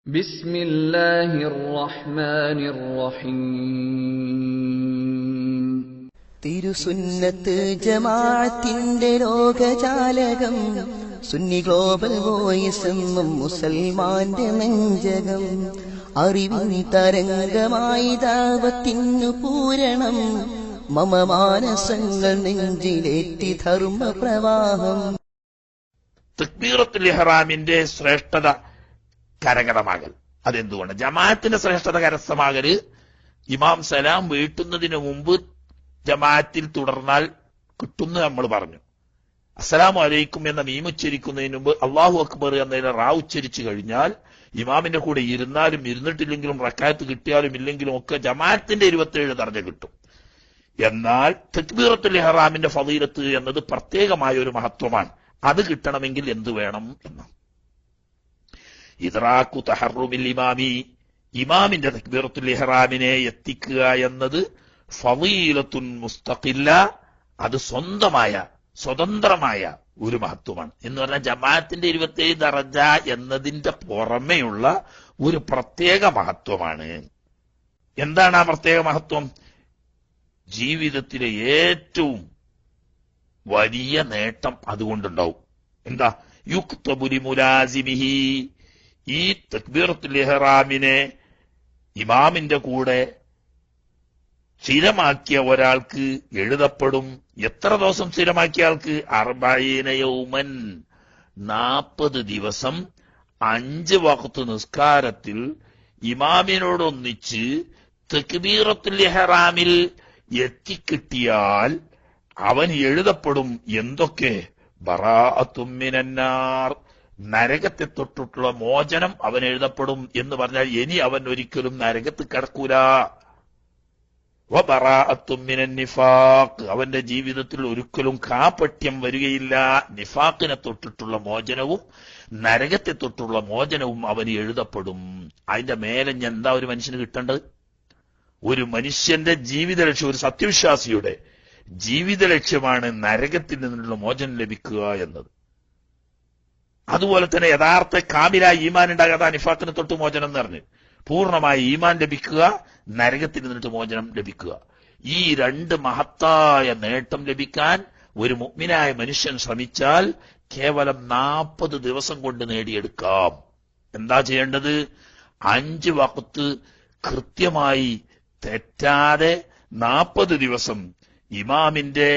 ബിസ്മില്ലാഹിർ റഹ്മാനിർ റഹീം. തിരുസുന്നത്ത് ജമാഅത്തിന്റെ ലോകജാലകം, സുന്നി ഗ്ലോബൽ വോയിസ് എന്നും മുസൽമാന്റെ നെഞ്ചകം. അറിവിൻ തരംഗമായി ദഅവത്തിനു പൂരണം, മമ മാനസങ്ങൾ നെഞ്ചിലേറ്റി ധർമ്മപ്രവാഹം. തക്ബീറത്തുൽ ഇഹ്റാമിന്റെ ശ്രേഷ്ഠത കരഗതമാകൽ. അതെന്തുകൊണ്ട്? ജമാഅത്തിന്റെ ശ്രേഷ്ഠത കരസ്ഥമാകല് ഇമാം സലാം വീട്ടുന്നതിന് മുമ്പ് ജമാഅത്തിൽ തുടർന്നാൽ കിട്ടുന്നു നമ്മൾ പറഞ്ഞു. അസ്സലാമു അലൈക്കും എന്ന മീം ഉച്ചരിക്കുന്നതിന് മുമ്പ് അല്ലാഹു അക്ബർ എന്നതിനെ റാ ഉച്ചരിച്ചു കഴിഞ്ഞാൽ ഇമാമിന്റെ കൂടെ ഇരുന്നാലും ഇരുന്നിട്ടില്ലെങ്കിലും റക്അത്ത് കിട്ടിയാലും ഇല്ലെങ്കിലും ഒക്കെ ജമാഅത്തിന്റെ 27 ദർജ കിട്ടും. എന്നാൽ തക്ബീറത്തുൽ ഇഹ്റാമിന്റെ ഫളീലത്ത് എന്നത് പ്രത്യേകമായ ഒരു മഹത്വമാണ്. അത് കിട്ടണമെങ്കിൽ എന്ത് വേണം എന്ന് ഇദ്റാഖു തഹറുമിൽ ഇമാമി, ഇമാമിന്റെ തക്ബീറത്തുൽ ഇഹ്റാമിനെ എത്തിക്കുക എന്നത് ഫളീലത്തുൻ മുസ്തഖില്ല, അത് സ്വതന്ത്രമായ ഒരു മഹത്വമാണ്. എന്ന് പറഞ്ഞാൽ ജമാഅത്തിന്റെ 27 ദർജ എന്നതിന്റെ പുറമെയുള്ള ഒരു പ്രത്യേക മഹത്വമാണ്. എന്താണ് ആ പ്രത്യേക മഹത്വം? ജീവിതത്തിലെ ഏറ്റവും വലിയ നേട്ടം അതുകൊണ്ടുണ്ടാവും. എന്താ? യുക്തബു ലിമുലാസിമിഹി, ഈ തക്ബീറത്തുൽ ഇഹ്റാമിനെ ഇമാമിന്റെ കൂടെ സ്ഥിരമാക്കിയ ഒരാൾക്ക് എഴുതപ്പെടും. എത്ര ദിവസം സ്ഥിരമാക്കിയ ആൾക്ക്? 40 യൗമൻ, 40 ദിവസം 5 വഖ്ത് നിസ്കാരത്തിൽ ഇമാമിനോടൊന്നിച്ച് തക്ബീറത്തുൽ ഇഹ്റാമിൽ എത്തിക്കിട്ടിയാൽ അവൻ എഴുതപ്പെടും എന്തൊക്കെ? ബറാഅത്തും മിനന്നാർ, നരകത്തെ തൊട്ടിട്ടുള്ള മോചനം അവൻ എഴുതപ്പെടും. എന്ന് പറഞ്ഞാൽ ഇനി അവൻ ഒരിക്കലും നരകത്ത് കിടക്കൂല. വബറാഅത്തും മിനൻ നിഫാഖ്, അവന്റെ ജീവിതത്തിൽ ഒരിക്കലും കാപട്യം വരികയില്ല. നിഫാഖിനെ തൊട്ടിട്ടുള്ള മോചനവും നരകത്തെ തൊട്ടുള്ള മോചനവും അവന് എഴുതപ്പെടും. അതിന്റെ മേലെ എന്താ ഒരു മനുഷ്യന് കിട്ടേണ്ടത്? ഒരു മനുഷ്യന്റെ ജീവിത ലക്ഷ്യം, ഒരു സത്യവിശ്വാസിയുടെ ജീവിത ലക്ഷ്യമാണ് നരകത്തിൽ നിന്നുള്ള മോചനം ലഭിക്കുക എന്നത്. അതുപോലെ തന്നെ യഥാർത്ഥ കാമിലായ ഈമാൻ ഉണ്ടാകാതെ നിഫാഖിനെ തൊട്ട് മോചനം എന്ന് പറഞ്ഞ് പൂർണ്ണമായി ഈമാൻ ലഭിക്കുക, നരകത്തിൽ നിന്നിട്ട് മോചനം ലഭിക്കുക. ഈ 2 മഹത്തായ നേട്ടം ലഭിക്കാൻ ഒരു മുഅ്മിനായ മനുഷ്യൻ ശ്രമിച്ചാൽ കേവലം 40 ദിവസം കൊണ്ട് നേടിയെടുക്കാം. എന്താ ചെയ്യേണ്ടത്? 5 വഖ്ത് കൃത്യമായി തെറ്റാതെ 40 ദിവസം ഇമാമിന്റെ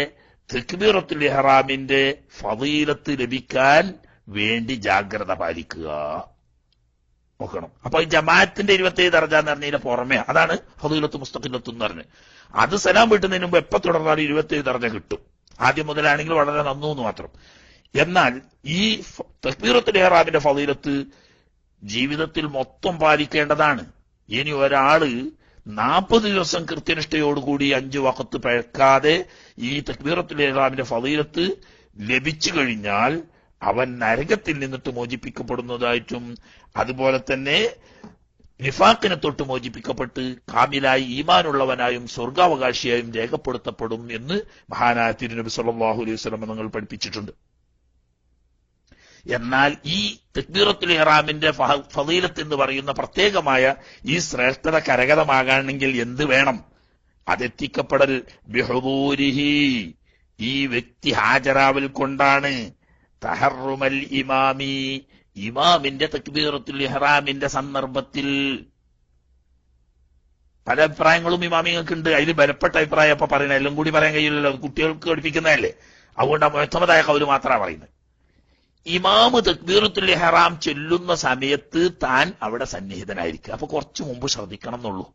തക്ബീറത്തുൽ ഇഹ്റാമിന്റെ ഫളീലത്ത് ലഭിക്കാൻ വേണ്ടി ജാഗ്രത പാലിക്കുക. നോക്കണം. അപ്പൊ ഈ ജമാഅത്തിന്റെ 27 ദർജ എന്ന് പറഞ്ഞതിന്റെ പുറമെ അതാണ് ഫളീലത്ത് മുസ്തഖിലത്ത് എന്ന് പറഞ്ഞ്. അത് സലാം വീട്ടുന്നതിന് മുമ്പ് എപ്പോ തുടർന്നാലും 27 ദർജ കിട്ടും. ആദ്യം മുതലാണെങ്കിൽ വളരെ നന്നു എന്ന് മാത്രം. എന്നാൽ ഈ തക്ബീറത്തുൽ ഇഹ്റാമിന്റെ ഫളീലത്ത് ജീവിതത്തിൽ മൊത്തം പാലിക്കേണ്ടതാണ്. ഇനി ഒരാള് 40 ദിവസം കൃത്യനിഷ്ഠയോടുകൂടി 5 വഖ്ത് പഴക്കാതെ ഈ തക്ബീറത്തുൽ ഇഹ്റാമിന്റെ ഫളീലത്ത് ലഭിച്ചു കഴിഞ്ഞാൽ അവൻ നരകത്തിൽ നിന്നിട്ട് മോചിപ്പിക്കപ്പെടുന്നതായിട്ടും അതുപോലെ തന്നെ നിഫാഖിനെ തൊട്ട് മോചിപ്പിക്കപ്പെട്ട് കാമിലായി ഈമാനുള്ളവനായും സ്വർഗാവകാശിയായും രേഖപ്പെടുത്തപ്പെടും എന്ന് മഹാനായ തിരുനബി സല്ലല്ലാഹു അലൈഹി വസല്ലം തങ്ങൾ പഠിപ്പിച്ചിട്ടുണ്ട്. എന്നാൽ ഈ തക്ബീറത്തുൽ ഇഹ്റാമിന്റെ ഫളീലത്ത് എന്ന് പറയുന്ന പ്രത്യേകമായ ഈ ശ്രേഷ്ഠത കരഗതമാകണമെങ്കിൽ എന്ത് വേണം? അതെത്തിക്കപ്പെടൽ ബിഹുദൂരിഹി, ഈ വ്യക്തി ഹാജരാവൽ കൊണ്ടാണ്. തഹറുമൽ ഇമാമി, ഇമാമിന്റെ തക്ബീറത്തുൽ ഇഹ്റാമിന്റെ സന്ദർഭത്തിൽ. പല അഭിപ്രായങ്ങളും ഇമാമിങ്ങൾക്ക് ഉണ്ട്. അതിൽ ബലപ്പെട്ട അഭിപ്രായം അപ്പൊ പറയുന്നത് എല്ലാം കൂടി പറയാൻ കഴിയില്ലല്ലോ, കുട്ടികൾക്ക് പഠിപ്പിക്കുന്നതല്ലേ. അതുകൊണ്ട് ആ മുഅ്തമദായ ഖൗല് മാത്രമാണ് പറയുന്നത്. ഇമാമ് തക്ബീറത്തുൽ ഇഹ്റാം ചൊല്ലുന്ന സമയത്ത് താൻ അവിടെ സന്നിഹിതനായിരിക്കുക. അപ്പൊ കുറച്ചു മുമ്പ് ശ്രദ്ധിക്കണം എന്നുള്ളൂ.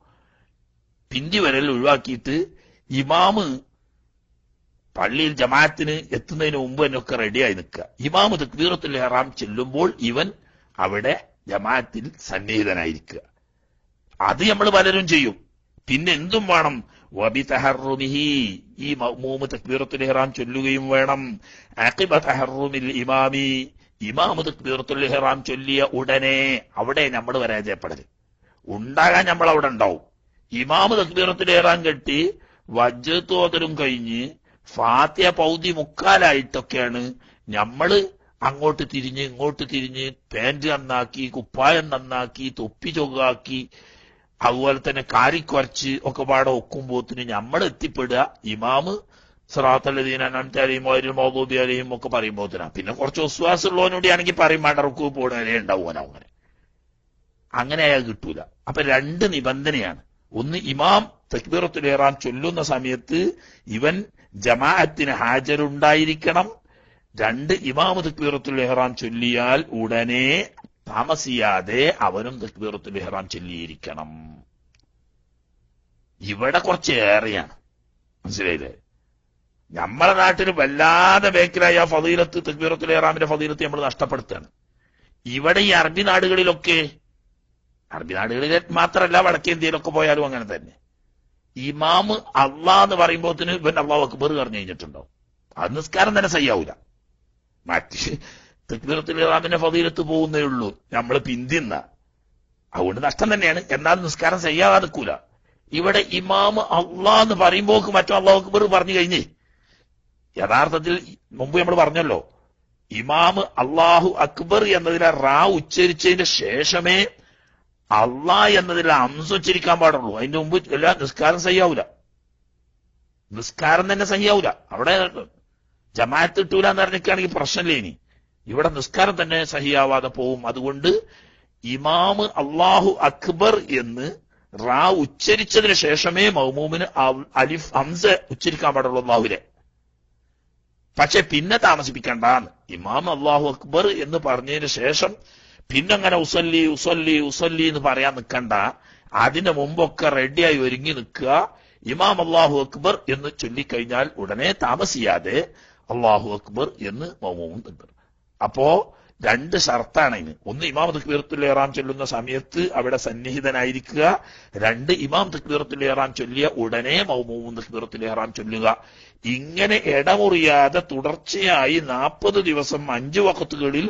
പിന്തി വരൽ ഒഴിവാക്കിയിട്ട് ഇമാമ് പള്ളിയിൽ ജമാഅത്തിന് എത്തുന്നതിന് മുമ്പ് എന്നൊക്കെ റെഡിയായി നിൽക്കുക. ഇമാമ് തക്ബീറത്തുൽ ഇഹ്റാം ചെല്ലുമ്പോൾ ഇവൻ അവിടെ ജമാഅത്തിൽ സന്നിഹിതനായിരിക്കുക. അത് നമ്മൾ പലരും ചെയ്യും. പിന്നെ എന്തും വേണം? വബിതഹറുമിഹി, ഈ മഅ്മൂമ് തക്ബീറത്തുൽ ഇഹ്റാം ചൊല്ലുകയും വേണം. അഖിബ തഹറുമിൽ ഇമാമി, ഇമാമ് തക്ബീറത്തുൽ ഇഹ്റാം ചൊല്ലിയ ഉടനെ അവിടെ നമ്മൾ പരാജയപ്പെടരുത്. ഉണ്ടാകാൻ നമ്മൾ അവിടെ ഉണ്ടാവും. ഇമാമ് തക്ബീറത്തുൽ ഇഹ്റാം കെട്ടി വജ്ജത്ത് ഓതലും കഴിഞ്ഞ് ഫാത്തിഹ പൗതി മുക്കാലായിട്ടൊക്കെയാണ് നമ്മള് അങ്ങോട്ട് തിരിഞ്ഞ് ഇങ്ങോട്ട് തിരിഞ്ഞ് പാന്റ് നന്നാക്കി, കുപ്പായം നന്നാക്കി, തൊപ്പി ചൊകാക്കി, അതുപോലെ തന്നെ കാരിക്കുറച്ച് ഒക്കെ പാടെ ഒക്കുമ്പോത്തിന് നമ്മൾ എത്തിപ്പെടുക ഇമാമ് സിറാത്തല്ലദീന അൻഅംത അലൈഹിം ഗൈറിൽ മഗ്ദൂബി അലൈഹിം ഒക്കെ പറയുമ്പോത്തിനാ. പിന്നെ കുറച്ച് വിശ്വാസമുള്ളവനോട് ആണെങ്കിൽ പറയും വേണ്ട, റുക്കൂ പോണവരെ ഉണ്ടാവുക. അങ്ങനെ അയാൾ കിട്ടൂല. അപ്പൊ രണ്ട് നിബന്ധനയാണ്. ഒന്ന്, ഇമാം തക്ബീറത്തുൽ ഇഹ്റാം ചൊല്ലുന്ന സമയത്ത് ഇവൻ ജമാഅത്തിന് ഹാജരുണ്ടായിരിക്കണം. രണ്ട്, ഇമാം തക്ബീറത്തുൽ ഇഹ്റാം ചൊല്ലിയാൽ ഉടനെ താമസിയാതെ അവനും തക്ബീറത്തുൽ ഇഹ്റാം ചൊല്ലിയിരിക്കണം. ഇവിടെ കുറച്ച് ഏറെയാണ്, മനസ്സിലായില്ലേ? നമ്മളെ നാട്ടിൽ വല്ലാതെ ബേക്കിലായ ഫളീലത്ത്, തക്ബീറത്തുൽ ഇഹ്റാമിന്റെ ഫളീലത്ത് നമ്മൾ നഷ്ടപ്പെടുത്തുകയാണ്. ഇവിടെ ഈ അറബി നാടുകളിലൊക്കെ, അറബി നാടുകളിൽ മാത്രമല്ല വടക്കേ ഇന്ത്യയിലൊക്കെ പോയാലും അങ്ങനെ തന്നെ, ഇമാമ് അള്ളാ എന്ന് പറയുമ്പോത്തിന് ഇവൻ അള്ളാഹു അക്ബർ പറഞ്ഞു കഴിഞ്ഞിട്ടുണ്ടാവും. അത് നിസ്കാരം തന്നെ സയ്യാവൂല. മറ്റ് തക്ബീറത്തുൽ ഇഹ്റാമിന്റെ ഫളീലത്ത് പോകുന്നേ ഉള്ളൂ, നമ്മൾ പിന്തിന്ന. അതുകൊണ്ട് നഷ്ടം തന്നെയാണ്. എന്നാൽ നിസ്കാരം സയ്യാതെ നിൽക്കൂല. ഇവിടെ ഇമാമ് അള്ളാ എന്ന് പറയുമ്പോക്ക് മറ്റോ അള്ളാഹു അക്ബർ പറഞ്ഞു കഴിഞ്ഞ്, യഥാർത്ഥത്തിൽ മുമ്പ് നമ്മൾ പറഞ്ഞല്ലോ, ഇമാമ് അള്ളാഹു അക്ബർ എന്നതിലെ റാ ഉച്ചരിച്ചതിന്റെ ശേഷമേ അള്ളാ എന്നതിൽ അംസ ഉച്ചരിക്കാൻ പാടുള്ളൂ. അതിന്റെ മുമ്പ് എല്ലാ നിസ്കാരം സയ്യാവൂല, നിസ്കാരം തന്നെ സയ്യാവൂല. അവിടെ ജമാഅത്ത് കിട്ടൂല എന്ന് പറഞ്ഞിട്ടാണെങ്കിൽ പ്രശ്നമില്ല. ഇനി ഇവിടെ നിസ്കാരം തന്നെ സഹിയാവാതെ പോവും. അതുകൊണ്ട് ഇമാമ് അള്ളാഹു അക്ബർ എന്ന് റാ ഉച്ചരിച്ചതിന് ശേഷമേ മൗമൂമിന് അലിഫ് ഹംസ ഉച്ചരിക്കാൻ പാടുള്ളൂ അള്ളാഹുലെ. പക്ഷെ പിന്നെ താമസിപ്പിക്കണ്ടാന്ന്. ഇമാം അള്ളാഹു അക്ബർ എന്ന് പറഞ്ഞതിന് ശേഷം പിന്നങ്ങനെ ഉസല്ലി ഉസല്ലി ഉസല്ലി എന്ന് പറയാൻ നിൽക്കണ്ട. അതിന്റെ മുമ്പൊക്കെ റെഡിയായി ഒരുങ്ങി നിൽക്കുക. ഇമാം അള്ളാഹു അക്ബർ എന്ന് ചൊല്ലിക്കഴിഞ്ഞാൽ ഉടനെ താമസിയാതെ അള്ളാഹു അക്ബർ എന്ന് മൗമൂമും തക്ബീർ. അപ്പോ രണ്ട് ഷർത്താണ് ഇതിന്. ഒന്ന്, ഇമാം തക്ബീറത്തുൽ ഇഹ്റാം ചൊല്ലുന്ന സമയത്ത് അവിടെ സന്നിഹിതനായിരിക്കുക. രണ്ട്, ഇമാം തക്ബീറത്തുൽ ഇഹ്റാം ചൊല്ലിയ ഉടനെ മൗമൂമും തക്ബീറത്തുൽ ഇഹ്റാം ചൊല്ലുക. ഇങ്ങനെ ഇടമുറിയാതെ തുടർച്ചയായി 40 ദിവസം 5 വഖത്തുകളിൽ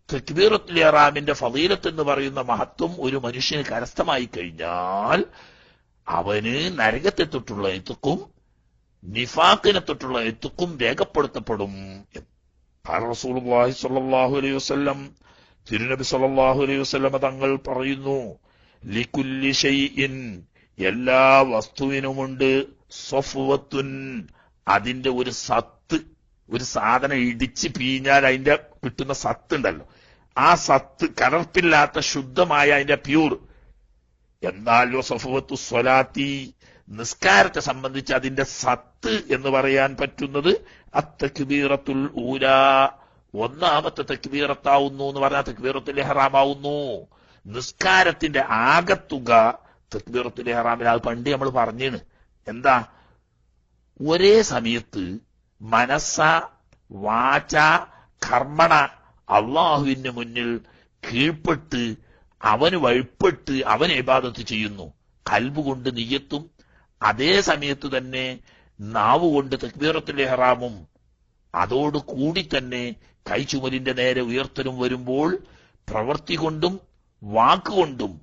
തക്ബീറത്തുൽ ഇഹ്റാമിന്റെ ഫളീലത്ത് എന്ന് പറയുന്ന മഹത്വം ഒരു മനുഷ്യന് കരസ്ഥമായി കഴിഞ്ഞാൽ അവന് നരകത്തെ തൊട്ടുള്ള എത്തുക്കും നിഫാഖിനെ തൊട്ടുള്ള എത്തുക്കും രേഖപ്പെടുത്തപ്പെടും. റസൂലുള്ളാഹി സ്വല്ലല്ലാഹു അലൈഹി വസല്ലം, തിരുനബി സ്വല്ലല്ലാഹു അലൈഹി വസല്ലം തങ്ങൾ പറയുന്നു, ലികുല്ലി ഷൈഇൻ, എല്ലാ വസ്തുവിനുമുണ്ട് സഫ്വത്തുൻ, അതിന്റെ ഒരു സത്ത്. ഒരു സാധനം ഇടിച്ച് പീഞ്ഞാൽ അതിന്റെ കിട്ടുന്ന സത്ത് ഉണ്ടല്ലോ, ആ സത്ത് കലർപ്പില്ലാത്ത ശുദ്ധമായ അതിന്റെ പ്യൂർ. എന്നാൽ സഫ്വത്തു സ്വലാത്തി, നിസ്കാരത്തെ സംബന്ധിച്ച് അതിന്റെ സത്ത് എന്ന് പറയാൻ പറ്റുന്നത് അത്തക്ബീറത്തുൽ ഊല, ഒന്നാമത്തെ തക്ബീറത്താവുന്നു എന്ന് പറഞ്ഞാൽ തക്ബീറത്തുൽ ഇഹ്റാമാവുന്നു. നിസ്കാരത്തിന്റെ ആകത്തുക തക്ബീറത്തുൽ ഇഹ്റാമിൽ. അത് പണ്ട് നമ്മൾ പറഞ്ഞാണ്. എന്താ? ഒരേ സമയത്ത് മനസ്സ വാച കർമ്മണ അള്ളാഹുവിന് മുന്നിൽ കീഴ്പ്പെട്ട് അവന് വഴിപ്പെട്ട് അവൻ ഇബാദത്ത് ചെയ്യുന്നു. ഖൽബ് കൊണ്ട് നിയ്യത്തും അതേ സമയത്ത് തന്നെ നാവുകൊണ്ട് തക്ബീറത്തുൽ ഇഹ്റാമും അതോട് കൂടി തന്നെ കൈചുമലിന്റെ നേരെ ഉയർത്തലും വരുമ്പോൾ പ്രവൃത്തി കൊണ്ടും വാക്കുകൊണ്ടും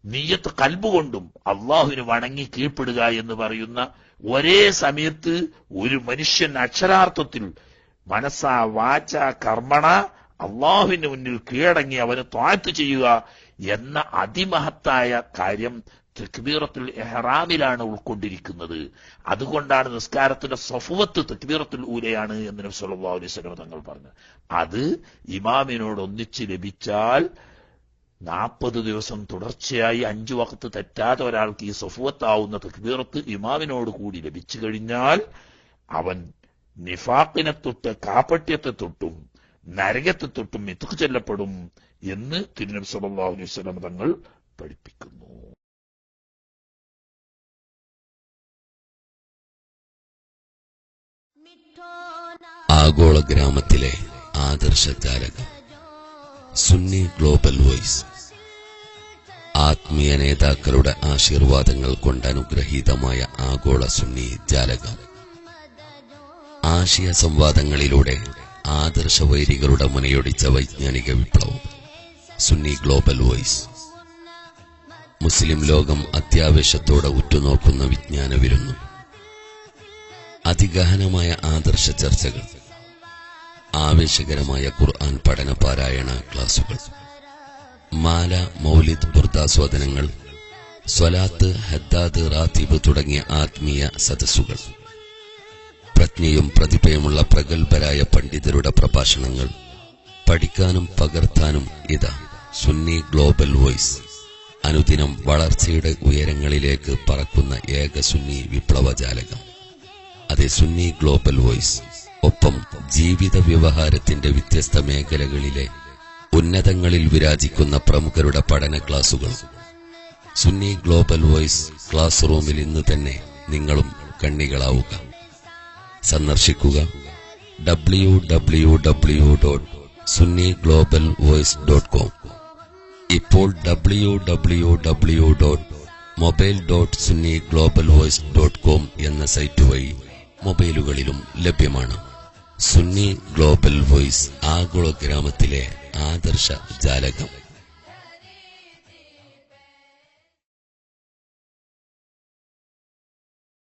നിയ്യത്ത് ഖൽബ് കൊണ്ടും അള്ളാഹുവിന് വണങ്ങി കീഴ്പ്പെടുക എന്ന് പറയുന്ന ഒരേ സമയത്ത് ഒരു മനുഷ്യൻ അക്ഷരാർത്ഥത്തിൽ മനസ്സാ വാച കർമ്മണ അള്ളാഹുവിന് മുന്നിൽ കീഴടങ്ങി അവന് ത്വാഅത്ത് ചെയ്യുക എന്ന അതിമഹത്തായ കാര്യം തക്ബീറത്തുൽ ഇഹ്റാമിലാണ് ഉൾക്കൊണ്ടിരിക്കുന്നത്. അതുകൊണ്ടാണ് നിസ്കാരത്തിന്റെ സഫ്വത്ത് തക്ബീറത്തുൽ ഊലയാണ് എന്ന് നബി സല്ലല്ലാഹു അലൈഹി വസല്ലം തങ്ങൾ പറഞ്ഞു. അത് ഇമാമിനോട് ഒന്നിച്ച് ലഭിച്ചാൽ 40 ദിവസം തുടർച്ചയായി 5 വഖത്ത് തെറ്റാതെ ഒരാൾക്ക് ഈ സഫ്വത്താവുന്ന തക്ബീറത്ത് ഇമാമിനോട് കൂടി ലഭിച്ചു കഴിഞ്ഞാൽ അവൻ നിഫാഖിനെ തൊട്ട് കാപട്യത്തെ തൊട്ടും നരകത്തെ തൊട്ടും മിത്ഖ് ചെല്ലപ്പെടും എന്ന് തിരുനബി സല്ലല്ലാഹു അലൈഹി വസല്ലം തങ്ങൾ പഠിപ്പിക്കുന്നു. ആഗോള ഗ്രാമത്തിലെ ആദർശജാലകം സുന്നി ഗ്ലോബൽ വോയിസ്. ആത്മീയ നേതാക്കളുടെ ആശീർവാദങ്ങൾ കൊണ്ട് അനുഗ്രഹീതമായ ആഗോള സുന്നി ജാലകം. ആശയ സംവാദങ്ങളിലൂടെ ആദർശവൈരികളുടെ മുനയൊടിച്ച വൈജ്ഞാനിക വിപ്ലവം. Sunni global voice. മുസ്ലിം ലോകം അത്യാവേശത്തോടെ ഉറ്റുനോക്കുന്ന വിജ്ഞാന വിരുന്നു. അതിഗഹനമായ ആദർശ ചർച്ചകൾ. ആവേശകരമായ ഖുർആൻ പഠന പാരായണ ക്ലാസുകൾ, മാല, മൗലിദ്, ബുർദാസ്വാദനങ്ങൾ, സ്വലാത്ത്, ഹദ്ദാദ്, റാത്തീബ് തുടങ്ങിയ ആത്മീയ സദസ്സുകൾ, പ്രജ്ഞയും പ്രതിഭയുമുള്ള പ്രഗത്ഭരായ പണ്ഡിതരുടെ പ്രഭാഷണങ്ങൾ പഠിക്കാനും പകർത്താനും ഇതാ സുന്നി ഗ്ലോബൽ വോയിസ്. അനുദിനം വളർച്ചയുടെ ഉയരങ്ങളിലേക്ക് പറക്കുന്ന ഏക സുന്നി വിപ്ലവജാലകം. അതെ, സുന്നി ഗ്ലോബൽ വോയിസ്. ഒപ്പം ജീവിത വ്യവഹാരത്തിന്റെ വ്യത്യസ്ത മേഖലകളിലെ ഉന്നതങ്ങളിൽ വിരാജിക്കുന്ന പ്രമുഖരുടെ പഠന ക്ലാസുകൾ. സുന്നി ഗ്ലോബൽ വോയിസ് ക്ലാസ് റൂമിൽ ഇന്ന് തന്നെ നിങ്ങളും കണ്ണികളാവുക. സന്ദർശിക്കുക www.sunniGlobalVoice.com. ഇപ്പോൾ www.mobile.sunniGlobalVoice.com എന്ന സൈറ്റ് വഴി മൊബൈലുകളിലും ലഭ്യമാണ്. സുന്നി ഗ്ലോബൽ വോയിസ്, ആഗോള ഗ്രാമത്തിലെ ആദർശ ജാലകം.